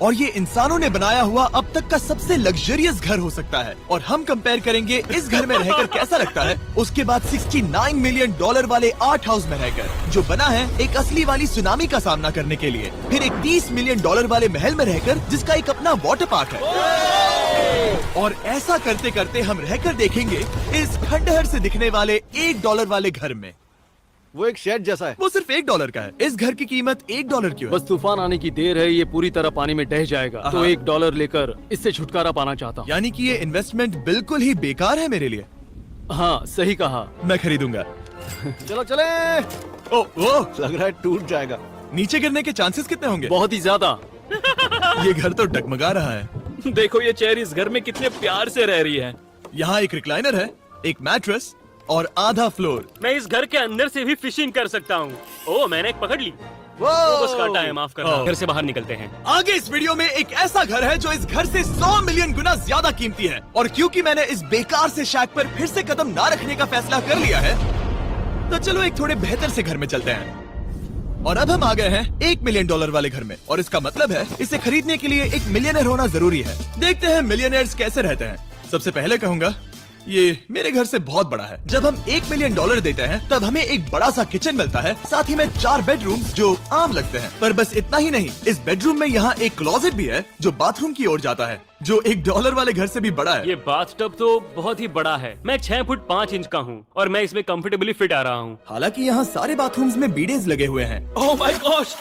और ये इंसानों ने बनाया हुआ अब तक का सबसे लग्जरियस घर हो सकता है। और हम कंपेयर करेंगे इस घर में रहकर कैसा लगता है उसके बाद $69 मिलियन वाले आर्ट हाउस में रहकर, जो बना है एक असली वाली सुनामी का सामना करने के लिए। फिर एक $30 मिलियन वाले महल में रहकर जिसका एक अपना वाटर पार्क है। और ऐसा करते करते हम रहकर देखेंगे इस खंडहर से दिखने वाले $1 वाले घर में। वो एक शेड जैसा है। वो सिर्फ $1 का है। इस घर की कीमत $1 क्यों है? बस तूफान आने की देर है, ये पूरी तरह पानी में ढह जाएगा, तो $1 लेकर इससे छुटकारा पाना चाहता हूँ। यानी कि ये इन्वेस्टमेंट बिल्कुल ही बेकार है मेरे लिए। हाँ सही कहा। मैं खरीदूंगा। चलो चले। ओ, लग रहा है टूट जाएगा। नीचे गिरने के चांसेस कितने होंगे? बहुत ही ज्यादा। ये घर तो डगमगा रहा है। देखो ये चेयर इस घर में कितने प्यार से रह रही है। यहाँ एक रिक्लाइनर है, एक मैट्रेस और आधा फ्लोर। मैं इस घर के अंदर से भी फिशिंग कर सकता हूँ। ओह मैंने एक पकड़ ली। बस काटा है, माफ करना। घर से बाहर निकलते हैं। आगे इस वीडियो में एक ऐसा घर है जो इस घर से 100 मिलियन गुना ज्यादा कीमती है। और क्योंकि मैंने इस बेकार से शैक पर फिर से कदम ना रखने का फैसला कर लिया है, तो चलो एक थोड़े बेहतर से घर में चलते हैं। और अब हम आ गए हैं $1 मिलियन वाले घर में। और इसका मतलब है इसे खरीदने के लिए एक मिलियनर होना जरूरी है। देखते हैं मिलियनर्स कैसे रहते हैं। सबसे पहले कहूंगा ये मेरे घर से बहुत बड़ा है। जब हम $1 मिलियन देते हैं तब हमें एक बड़ा सा किचन मिलता है, साथ ही में 4 बेडरूम जो आम लगते हैं। पर बस इतना ही नहीं, इस बेडरूम में यहाँ एक क्लोजेट भी है जो बाथरूम की ओर जाता है, जो $1 वाले घर से भी बड़ा है। ये बाथटब तो बहुत ही बड़ा है। मैं 6 फुट 5 इंच का हूँ और मैं इसमें कंफर्टेबली फिट आ रहा हूँ। हालांकि यहाँ सारे बाथरूम्स में बीडेज लगे हुए हैं। Oh my gosh!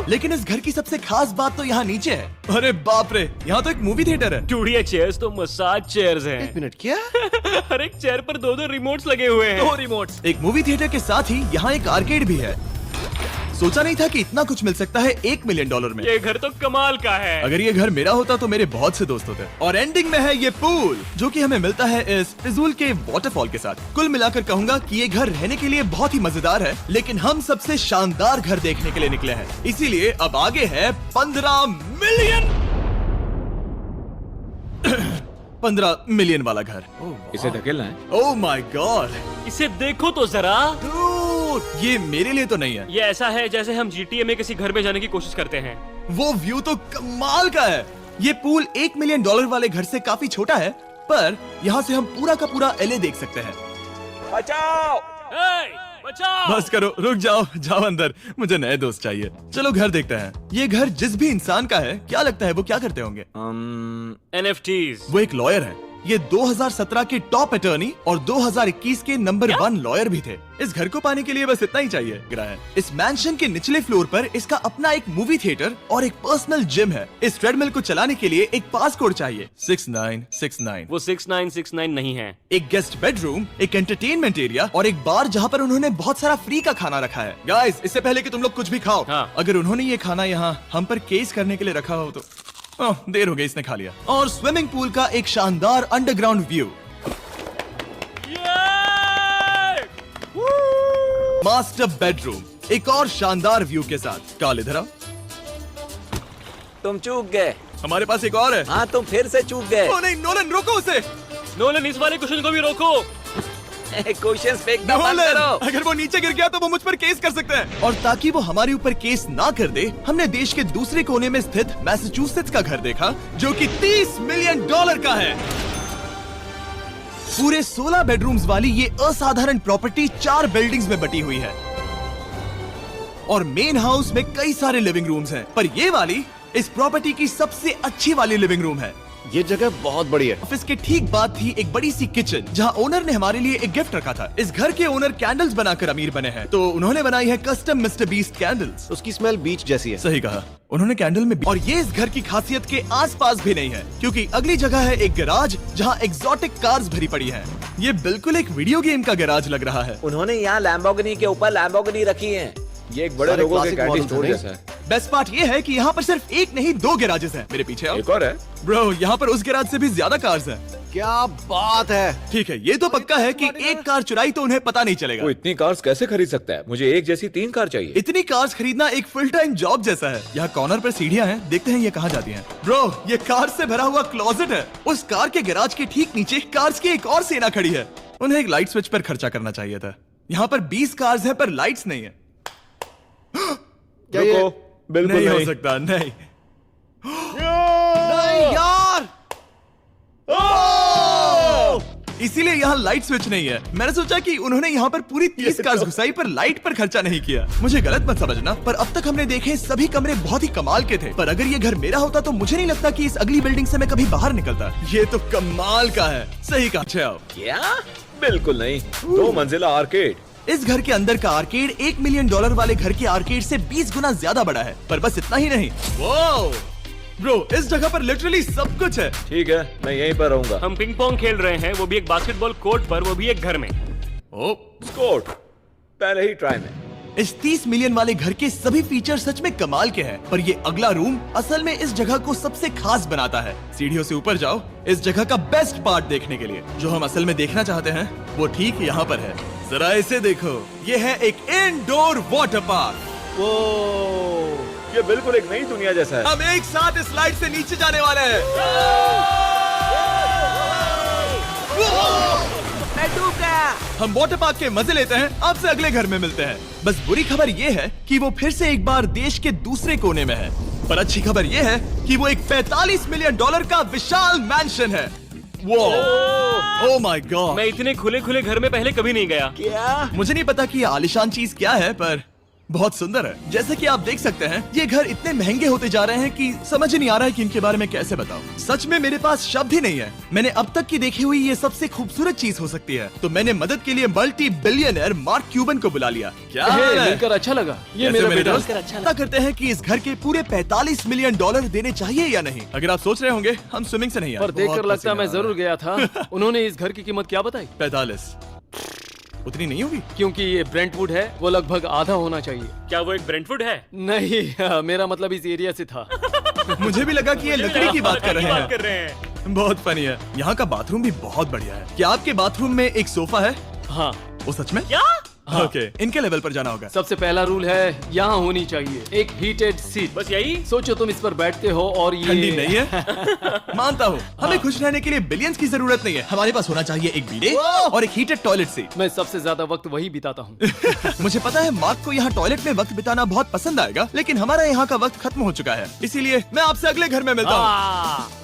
लेकिन इस घर की सबसे खास बात तो यहाँ नीचे है। अरे बाप रे, यहाँ तो एक मूवी थिएटर है। टूडिया चेयर्स तो मसाज चेयर्स हैं। 1 मिनट क्या? हर एक चेयर पर 2-2 रिमोट्स लगे हुए हैं। 2 रिमोट्स। एक मूवी थिएटर के साथ ही यहाँ एक आर्केड भी है। सोचा नहीं था कि इतना कुछ मिल सकता है $1 मिलियन में। ये घर तो कमाल का है। अगर ये घर मेरा होता तो मेरे बहुत से दोस्त होते। और एंडिंग में है ये पूल, जो कि हमें मिलता है इस फिजूल के वाटरफॉल के साथ। कुल मिलाकर कहूंगा कि ये घर रहने के लिए बहुत ही मजेदार है, लेकिन हम सबसे शानदार घर देखने के लिए निकले हैं। इसीलिए अब आगे है 15 मिलियन वाला घर। इसे धकेलना है। ओह माय गॉड, इसे देखो तो जरा। ये मेरे लिए तो नहीं है। ये ऐसा है जैसे हम GTA में किसी घर में जाने की कोशिश करते हैं। वो व्यू तो कमाल का है। ये पूल $1 मिलियन वाले घर से काफी छोटा है, पर यहाँ से हम पूरा का पूरा LA देख सकते हैं। बचाओ! बचाओ! बस करो, रुक जाओ, जाओ अंदर, मुझे नए दोस्त चाहिए। चलो घर देखते हैं। ये घर जिस भी इंसान का है, क्या लगता है वो क्या करते होंगे? NFTs। वो एक लॉयर है। ये 2017 के टॉप अटर्नी और 2021 के नंबर 1 लॉयर भी थे। इस घर को पाने के लिए बस इतना ही चाहिए। इस मैंशन के निचले फ्लोर पर इसका अपना एक मूवी थिएटर और एक पर्सनल जिम है। इस ट्रेडमिल को चलाने के लिए एक पास कोड चाहिए, 6969। वो 6969 नहीं है। एक गेस्ट बेडरूम, एक एंटरटेनमेंट एरिया और एक बार जहाँ पर उन्होंने बहुत सारा फ्री का खाना रखा है। गाइस, इससे पहले कि तुम लोग कुछ भी खाओ, अगर उन्होंने ये खाना यहाँ हम पर केस करने के लिए रखा हो तो देर हो गई, इसने खा लिया। और स्विमिंग पूल का एक शानदार अंडरग्राउंड व्यू। मास्टर बेडरूम एक और शानदार व्यू के साथ। काल इधर आओ। तुम चूक गए। हमारे पास एक और है। हाँ तुम फिर से चूक गए। ओ नहीं, नोलन रोको उसे। नोलन, इस वाले क्वेश्चन को भी रोको। क्वेश्चन फेंकना बंद करो। अगर वो नीचे गिर गया तो वो मुझ पर केस कर सकते हैं। और ताकि वो हमारे ऊपर केस ना कर दे, हमने देश के दूसरे कोने में स्थित मैसाचुसेट्स का घर देखा, जो कि $30 मिलियन का है। पूरे 16 बेडरूम्स वाली ये असाधारण प्रॉपर्टी 4 बिल्डिंग्स में बटी हुई है। और मेन हाउस में कई सारे लिविंग रूम्स हैं, पर ये वाली इस प्रॉपर्टी की सबसे अच्छी वाली लिविंग रूम है। ये जगह बहुत बड़ी है। ऑफिस के ठीक बाद थी एक बड़ी सी किचन, जहां ओनर ने हमारे लिए एक गिफ्ट रखा था। इस घर के ओनर कैंडल्स बनाकर अमीर बने हैं, तो उन्होंने बनाई है कस्टम मिस्टर बीस्ट कैंडल्स। उसकी स्मेल बीच जैसी है। सही कहा, उन्होंने कैंडल में। और ये इस घर की खासियत के आसपास भी नहीं है, क्योंकि अगली जगह है एक गैराज जहां एग्जॉटिक कार्स भरी पड़ी हैं। ये बिल्कुल एक वीडियो गेम का गैराज लग रहा है। उन्होंने यहाँ लैम्बोर्गिनी के ऊपर लैम्बोर्गिनी रखी है। ये एक बड़े लोगों के कैंडी स्टोर जैसा है। बेस्ट पार्ट ये है कि यहाँ पर सिर्फ एक नहीं 2 गैराजेस हैं। मेरे पीछे आओ। एक और है। ब्रो, यहाँ पर उस गैराज से भी ज्यादा कार्स हैं। क्या बात है। ठीक है, ये तो पक्का है कि एक कार चुराई तो उन्हें पता नहीं चलेगा। वो इतनी कार्स कैसे खरीद सकता है? मुझे एक जैसी 3 कार चाहिए। इतनी कार्स खरीदना एक फुल टाइम जॉब जैसा है। यहाँ कॉर्नर पर सीढ़ियाँ हैं, देखते हैं ये कहाँ जाती हैं। ब्रो, ये कार से भरा हुआ क्लोजेट है। उस कार के गैराज के ठीक नीचे कार्स की एक और सेना खड़ी है। उन्हें एक लाइट स्विच पर खर्चा करना चाहिए था। यहाँ पर 20 कार्स है पर लाइट्स नहीं है। रुको, बिल्कुल नहीं हो सकता, नहीं। इसीलिए यहाँ लाइट स्विच नहीं है। मैंने सोचा कि उन्होंने यहाँ पर पूरी 30 कार्स घुसाई पर लाइट पर खर्चा नहीं किया। मुझे गलत मत समझना, पर अब तक हमने देखे सभी कमरे बहुत ही कमाल के थे। पर अगर ये घर मेरा होता तो मुझे नहीं लगता कि इस अगली बिल्डिंग से मैं कभी बाहर निकलता। ये तो कमाल का है। सही कहा। अच्छा आओ। क्या? बिल्कुल नहीं, 2 मंजिला आर्केड। इस घर के अंदर का आर्केड $1 मिलियन वाले घर के आर्केड से 20 गुना ज्यादा बड़ा है। पर बस इतना ही नहीं, वो ब्रो, इस जगह पर लिटरली सब कुछ है। ठीक है, मैं यहीं पर रहूंगा। हम पिंग पोंग खेल रहे हैं, वो भी एक बास्केटबॉल कोर्ट पर, वो भी एक घर में। ओ, स्कोट पहले ही ट्राई में। इस 30 मिलियन वाले घर के सभी फीचर सच में कमाल के हैं, पर ये अगला रूम असल में इस जगह को सबसे खास बनाता है। सीढ़ियों से ऊपर जाओ इस जगह का बेस्ट पार्ट देखने के लिए। जो हम असल में देखना चाहते हैं वो ठीक यहाँ पर है। जरा इसे देखो, ये है एक इंडोर वाटर पार्क। वो ये बिल्कुल एक नई दुनिया जैसा है। हम एक साथ इस स्लाइड से नीचे जाने वाले हैं। मैं डूब गया। हम वाटर पार्क के मजे लेते हैं। आपसे अगले घर में मिलते हैं। बस बुरी खबर ये है कि वो फिर से एक बार देश के दूसरे कोने में है, पर अच्छी खबर ये है कि वो एक $45 मिलियन का विशाल मैंशन है। वो ओह माय गॉड, मैं इतने खुले खुले घर में पहले कभी नहीं गया। क्या? मुझे नहीं पता कि ये आलिशान चीज क्या है, पर बहुत सुंदर है। जैसे कि आप देख सकते हैं ये घर इतने महंगे होते जा रहे हैं कि समझ ही नहीं आ रहा है कि इनके बारे में कैसे बताऊं। सच में मेरे पास शब्द ही नहीं है। मैंने अब तक की देखी हुई ये सबसे खूबसूरत चीज हो सकती है। तो मैंने मदद के लिए मल्टी बिलियनर मार्क क्यूबन को बुला लिया। क्या हाल है? मिलकर अच्छा लगा। ये कैसे मेरा मेरे बेटा। दोस्त? पता करते हैं कि इस घर के पूरे $45 मिलियन देने चाहिए या नहीं। अगर आप सोच रहे होंगे हम स्विमिंग से नहीं आए, पर देखकर बहुत लगता है मैं पसीना आ जरूर गया था। उन्होंने इस घर की कीमत क्या बताई? 45 उतनी नहीं होगी। क्योंकि ये ब्रेंटवुड है, वो लगभग आधा होना चाहिए। क्या वो एक ब्रेंटफुड है? नहीं, मेरा मतलब इस एरिया से था। मुझे भी लगा कि ये लकड़ी की बात कर रहे बात कर हैं। रहे हैं। बहुत फनी है। यहाँ का बाथरूम भी बहुत बढ़िया है। क्या आपके बाथरूम में एक सोफा है? हाँ, वो सच में? क्या? ओके, इनके लेवल पर जाना होगा। सबसे पहला रूल है यहाँ होनी चाहिए एक हीटेड सीट। बस यही? सोचो तुम इस पर बैठते हो और ये ठंडी नहीं है। मानता हूँ, हमें खुश रहने के लिए बिलियंस की जरूरत नहीं है। हमारे पास होना चाहिए एक बीडे और एक हीटेड टॉयलेट सीट। मैं सबसे ज्यादा वक्त वही बिताता हूँ। मुझे पता है मार्क को यहाँ टॉयलेट में वक्त बिताना बहुत पसंद आएगा, लेकिन हमारा यहाँ का वक्त खत्म हो चुका है। इसीलिए मैं आपसे अगले घर में मिलता हूँ।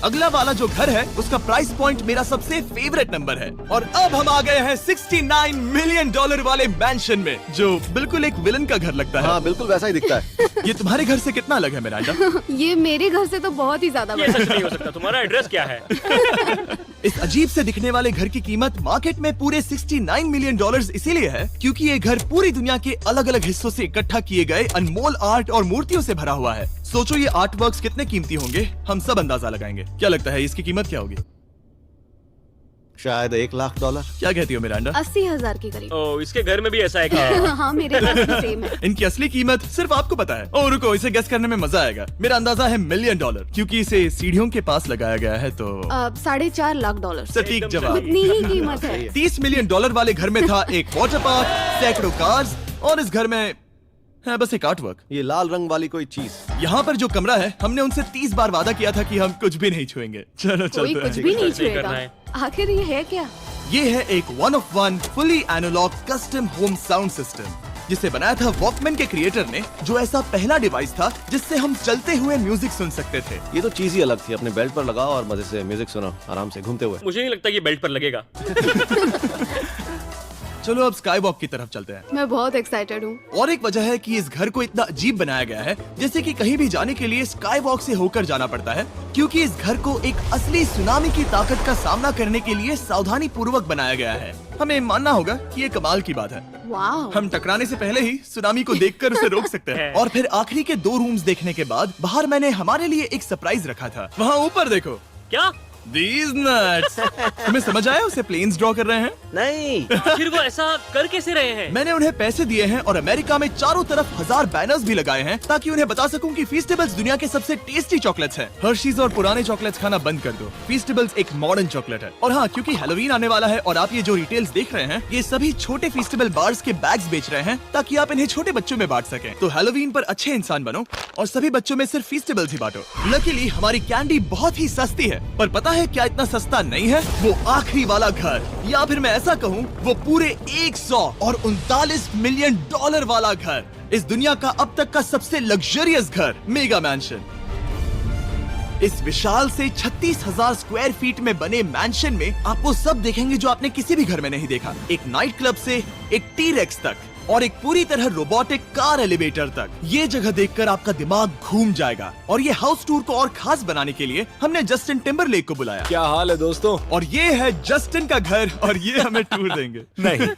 अगला वाला जो घर है उसका प्राइस पॉइंट मेरा सबसे फेवरेट नंबर है। और अब हम आ गए हैं $69 मिलियन वाले मैंशन में, जो बिल्कुल एक विलन का घर लगता है। हाँ, बिल्कुल वैसा ही दिखता है। ये तुम्हारे घर से कितना अलग है मिरांडा? ये मेरे घर से तो बहुत ही ज्यादा ये बड़ा सच नहीं हो सकता। तुम्हारा एड्रेस क्या है? इस अजीब से दिखने वाले घर की कीमत मार्केट में पूरे $69 मिलियन इसीलिए है क्योंकि ये घर पूरी दुनिया के अलग अलग हिस्सों से इकट्ठा किए गए अनमोल आर्ट और मूर्तियों से भरा हुआ है। सोचो ये आर्ट वर्क्स कितने कीमती होंगे, हम सब अंदाजा लगाएंगे। क्या लगता है इसकी कीमत क्या होगी? शायद $1 लाख। क्या कहती हो मिरांडा? 80,000 के करीब। ओ, इसके घर में भी ऐसा है क्या? हाँ, मेरे पास भी सेम है। इनकी असली कीमत सिर्फ आपको पता है। ओ रुको, इसे गेस करने में मजा आएगा। मेरा अंदाजा है $1 मिलियन, क्योंकि इसे सीढ़ियों के पास लगाया गया है। तो $4.5 लाख। सटीक जवाब। उतनी ही कीमत है। $30 मिलियन वाले घर में था एक वाटर पार्क, सैकड़ों कार्स, और इस घर में है बस एक आर्ट वर्क। ये लाल रंग वाली कोई चीज। यहाँ पर जो कमरा है, हमने उनसे 30 बार वादा किया था कि हम कुछ भी नहीं छुएंगे। चलो कोई चलते कुछ हैं। भी नहीं सही करना छुएगा। है। आखिर ये है क्या? ये है एक 1 of 1 fully analogue custom home sound system, जिसे बनाया था वॉकमैन के क्रिएटर ने, जो ऐसा पहला डिवाइस था जिससे हम चलते हुए म्यूजिक सुन सकते थे। ये तो चीज ही अलग थी। अपने बेल्ट पर लगाओ और मजे से म्यूजिक सुनो आराम से घूमते हुए। मुझे नहीं लगता ये बेल्ट पर लगेगा। चलो अब स्काई वॉक की तरफ चलते हैं। मैं बहुत एक्साइटेड हूँ। और एक वजह है कि इस घर को इतना अजीब बनाया गया है, जैसे कि कहीं भी जाने के लिए स्काई वॉक से होकर जाना पड़ता है, क्योंकि इस घर को एक असली सुनामी की ताकत का सामना करने के लिए सावधानी पूर्वक बनाया गया है। हमें मानना होगा कि ये कमाल की बात है। वाह। हम टकराने से पहले ही सुनामी को देखकर उसे रोक सकते हैं। और फिर आखिरी के 2 रूम्स देखने के बाद बाहर मैंने हमारे लिए एक सरप्राइज रखा था। वहाँ ऊपर देखो। क्या? These nuts! तुम्हें समझ आया उसे प्लेन्स ड्रॉ कर रहे हैं? नहीं। फिर वो ऐसा कर कैसे रहे हैं? मैंने उन्हें पैसे दिए हैं और अमेरिका में चारों तरफ 1000 बैनर्स भी लगाए हैं, ताकि उन्हें बता सकूं कि फीस्टेबल्स दुनिया के सबसे टेस्टी चॉकलेट्स हैं। हर्शीज और पुराने चॉकलेट्स खाना बंद कर दो। फीस्टेबल्स एक मॉडर्न चॉकलेट है। और हाँ, क्योंकि हैलोवीन आने वाला है और आप ये जो रिटेल्स देख रहे हैं, ये सभी छोटे फीस्टेबल बार्स के बैग्स बेच रहे हैं, ताकि आप इन्हें छोटे बच्चों में बांट सकें। तो हैलोवीन पर अच्छे इंसान बनो और सभी बच्चों में सिर्फ फीस्टेबल्स ही बांटो। लकीली हमारी कैंडी बहुत ही सस्ती है, पर पता है क्या इतना सस्ता नहीं है? वो आखिरी वाला घर, या फिर मैं ऐसा कहूँ वो पूरे 139 मिलियन वाला घर। इस दुनिया का अब तक का सबसे लग्जरियस घर, मेगा मैंशन। इस विशाल से 36,000 स्क्वायर फीट में बने मैंशन में आप वो सब देखेंगे जो आपने किसी भी घर में नहीं देखा। एक नाइट क्लब से एक टी-रेक्स तक और एक पूरी तरह रोबोटिक कार एलिवेटर तक। ये जगह देखकर आपका दिमाग घूम जाएगा। और ये हाउस टूर को और खास बनाने के लिए हमने जस्टिन टिम्बरलेक को बुलाया। क्या हाल है दोस्तों? और ये है जस्टिन का घर और ये हमें टूर देंगे। नहीं।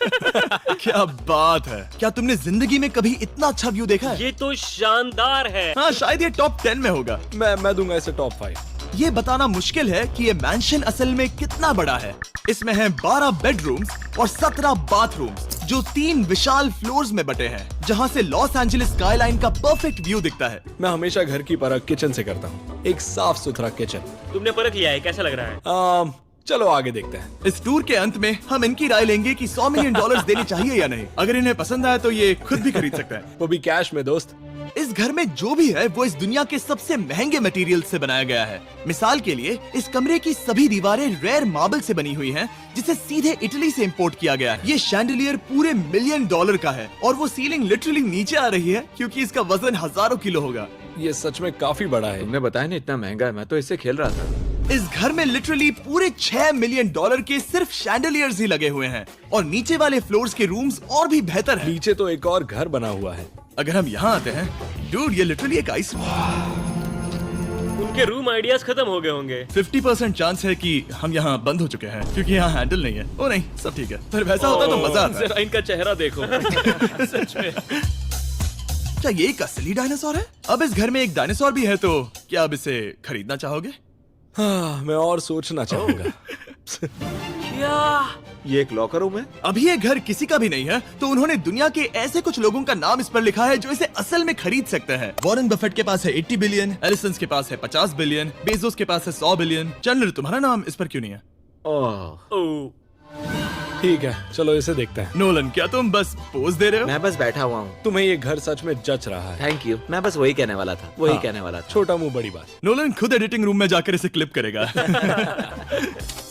क्या बात है, क्या तुमने जिंदगी में कभी इतना अच्छा व्यू देखा है? ये तो शानदार है। हाँ, शायद ये टॉप 10 में होगा। मैं दूंगा इसे टॉप 5। ये बताना मुश्किल है कि ये मैंशन असल में कितना बड़ा है। इसमें है 12 बेडरूम्स और 17 बाथरूम्स जो 3 विशाल फ्लोर्स में बटे हैं, जहाँ से लॉस एंजलिस स्काईलाइन का परफेक्ट व्यू दिखता है। मैं हमेशा घर की परख किचन से करता हूँ। एक साफ सुथरा किचन। तुमने परख लिया है, कैसा लग रहा है? चलो आगे देखते हैं। इस टूर के अंत में हम इनकी राय लेंगे कि $100 मिलियन देने चाहिए या नहीं। अगर इन्हें पसंद आए तो ये खुद भी खरीद सकते हैं। वो भी कैश में दोस्त। इस घर में जो भी है वो इस दुनिया के सबसे महंगे मटेरियल से बनाया गया है। मिसाल के लिए इस कमरे की सभी दीवारें रेयर मार्बल से बनी हुई हैं, जिसे सीधे इटली से इंपोर्ट किया गया है। ये शैंडलियर पूरे $1 मिलियन का है और वो सीलिंग लिटरली नीचे आ रही है क्योंकि इसका वजन हजारों किलो होगा। ये सच में काफी बड़ा है। तुमने बताया ना इतना महंगा है, मैं तो इससे खेल रहा था। इस घर में लिटरली पूरे $6 मिलियन के सिर्फ शैंडलियर्स ही लगे हुए हैं और नीचे वाले फ्लोर्स के रूम्स और भी बेहतर हैं। नीचे तो एक और घर बना हुआ है। अगर हम यहाँ आते हैं, डूड, ये लिटरली एक आइस। उनके रूम आइडियाज खत्म हो गए होंगे। 50% चांस है कि हम यहाँ बंद हो चुके हैं क्योंकि यहाँ हैंडल नहीं है। ओ नहीं, सब ठीक है। पर वैसा होता तो मजा आता। जरा इनका चेहरा देखो। सच में। क्या ये एक असली डायनासोर है? अब इस घर में एक डायनासोर भी है, तो क्या अब इसे खरीदना चाहोगे? हाँ, मैं और सोचना चाहूंगा। ये एक लॉकर रूम है? अभी ये घर किसी का भी नहीं है, तो उन्होंने दुनिया के ऐसे कुछ लोगों का नाम इस पर लिखा है जो इसे असल में खरीद सकते हैं। वॉरेन बफेट के पास है 80 बिलियन, एलिसन के पास है 50 बिलियन, बेजोस के पास है 100 बिलियन। चैंडलर, तुम्हारा नाम इस पर क्यों नहीं है? ओह, ठीक है, चलो इसे देखते हैं। नोलन, क्या तुम बस पोज दे रहे हो? मैं बस बैठा हुआ हूँ। तुम्हें ये घर सच में जच रहा है। Thank you. मैं बस वही कहने वाला था, वही कहने वाला था। छोटा मुंह बड़ी बात। नोलन खुद एडिटिंग रूम में जाकर इसे क्लिप करेगा।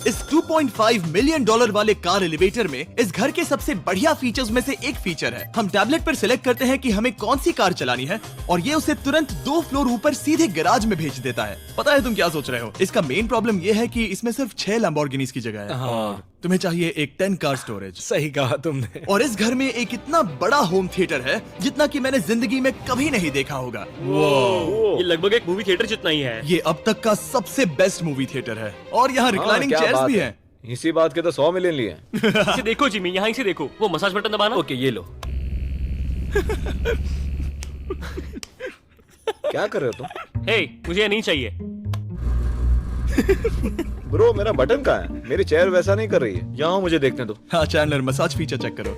इस $2.5 मिलियन वाले कार एलिवेटर में इस घर के सबसे बढ़िया फीचर्स में से एक फीचर है। हम टैबलेट पर सिलेक्ट करते हैं कि हमें कौन सी कार चलानी है और ये उसे तुरंत 2 फ्लोर ऊपर सीधे गैराज में भेज देता है। पता है तुम क्या सोच रहे हो? इसका मेन प्रॉब्लम ये है कि इसमें सिर्फ 6 लैम्बोर्गिनीज की जगह है। हाँ। तुम्हें चाहिए एक 10 कार स्टोरेज। सही कहा तुमने। और इस घर में एक इतना बड़ा होम थिएटर है जितना कि मैंने जिंदगी में कभी नहीं देखा होगा। ये लगभग एक मूवी थिएटर जितना ही है। ये अब तक का सबसे बेस्ट मूवी थिएटर है और यहाँ रिक्लाइनिंग क्या चेयर्स बात भी है। हैं। इसी बात के तो 100 मिलियन लिए। इसे देखो जिमी, यहाँ इसे देखो। वो मसाज बटन दबाना। ओके, ये लो। क्या कर रहे हो तुम? हे, मुझे ये नहीं चाहिए। ब्रो, मेरा बटन कहाँ है? मेरी चेयर वैसा नहीं कर रही है। यहाँ मुझे देखने दो। हाँ चैंडलर, मसाज फीचर चेक करो।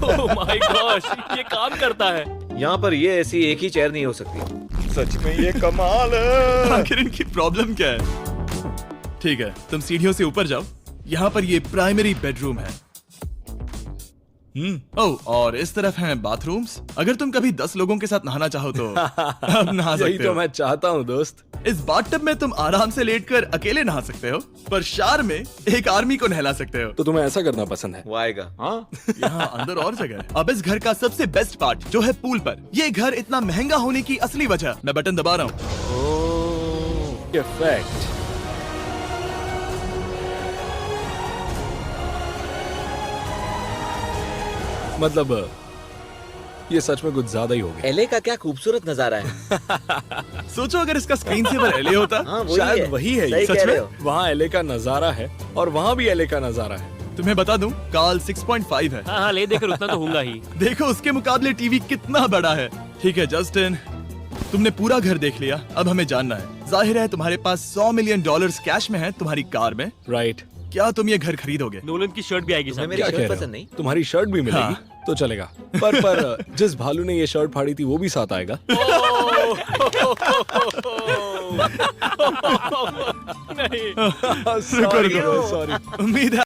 ओह माय गॉश, ये काम करता है। यहाँ पर ये ऐसी एक ही चेयर नहीं हो सकती। सच में ये कमाल है। आखिर इनकी प्रॉब्लम क्या है? ठीक है, तुम सीढ़ियों से ऊपर जाओ। यहाँ पर ये प्राइमरी बेडरूम है। ओह, और इस तरफ हैं बाथरूम्स। अगर तुम कभी 10 लोगों के साथ नहाना चाहो तो अब नहा यही सकते तो हो। मैं चाहता हूँ दोस्त। इस बाथटब में तुम आराम से लेटकर अकेले नहा सकते हो, पर शार में एक आर्मी को नहला सकते हो। तो तुम्हें ऐसा करना पसंद है? वो आएगा। हाँ, यहाँ अंदर और जगह है। अब इस घर का सबसे बेस्ट पार्ट जो है पूल पर। ये घर इतना महंगा होने की असली वजह, मैं बटन दबा रहा हूँ। इफेक्ट। मतलब ये सच में कुछ ज्यादा ही हो गया। एले का क्या खूबसूरत नजारा है। सोचो अगर इसका स्क्रीन सेवर एलए होता। हाँ, वही शायद है। वही है ये। सही सच कह में? रहे हो। वहाँ एले का नजारा है और वहाँ भी एले का नजारा है। तुम्हें बता दूं, काल 6.5 है। हाँ हाँ, ले देकर उतना तो होगा ही। देखो उसके मुकाबले टीवी कितना बड़ा है। ठीक है जस्टिन, तुमने पूरा घर देख लिया। अब हमें जानना है, जाहिर है तुम्हारे पास $100 मिलियन कैश में है तुम्हारी कार में। राइट। क्या तुम ये घर खरीदोगे? नोलन की शर्ट भी आएगी तुम्हें साथ। मेरी क्या शर्ट कह रहे पसंद हो? नहीं? तुम्हारी शर्ट भी मिलेगी हाँ। तो चलेगा। पर जिस भालू ने ये शर्ट फाड़ी थी वो भी साथ आएगा। नहीं। सॉरी। उम्मीद है